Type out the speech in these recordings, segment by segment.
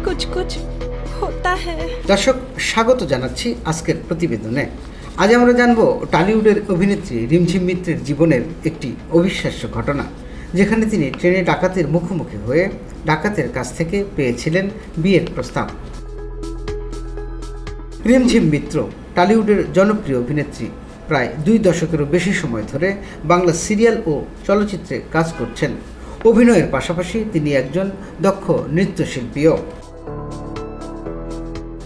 कुछ कुछ होता है। দর্শক, স্বাগত জানাচ্ছি আজকের প্রতিবেদনে। আজ আমরা জানব টলিউডের অভিনেত্রী রিমঝিম মিত্রের জীবনের একটি অবিশ্বাস্য ঘটনা, যেখানে তিনি ট্রেনে ডাকাতের মুখোমুখি হয়ে ডাকাতের কাছ থেকে পেয়েছিলেন বিয়ের প্রস্তাব। রিমঝিম মিত্র টলিউডের জনপ্রিয় অভিনেত্রী। প্রায় 2 দশকেরও বেশি সময় ধরে বাংলা সিরিয়াল ও চলচ্চিত্রে কাজ করছেন। অভিনয়ের পাশাপাশি তিনি একজন দক্ষ নৃত্যশিল্পীও।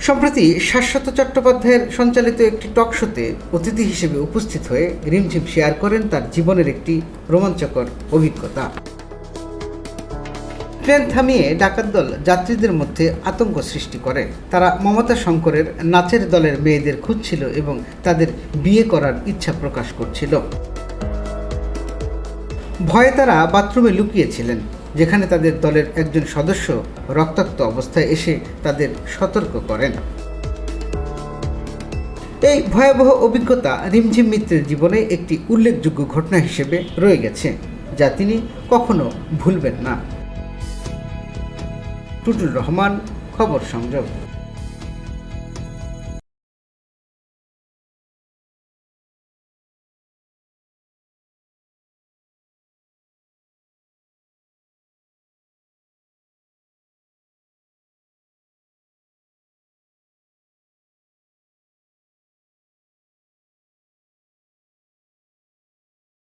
সম্প্রতি শাশ্বত চট্টোপাধ্যায়ের সঞ্চালিত একটি টক শোতে অতিথি হিসেবে উপস্থিত হয়ে রিমঝিম শেয়ার করেন তার জীবনের একটি রোমাঞ্চকর অভিজ্ঞতা। ট্রেন থামিয়ে ডাকাত দল যাত্রীদের মধ্যে আতঙ্ক সৃষ্টি করে। তারা মমতা শঙ্করের নাচের দলের মেয়েদের খুঁজছিল এবং তাদের বিয়ে করার ইচ্ছা প্রকাশ করছিল। ভয়ে তারা বাথরুমে লুকিয়েছিলেন, যেখানে তাদের দলের একজন সদস্য রক্তাক্ত অবস্থায় এসে তাদের সতর্ক করেন। এই ভয়াবহ অভিজ্ঞতা রিমঝিম মিত্রের জীবনে একটি উল্লেখযোগ্য ঘটনা হিসেবে রয়ে গেছে, যা তিনি কখনো ভুলবেন না। টুটুল রহমান, খবর সংযোগ।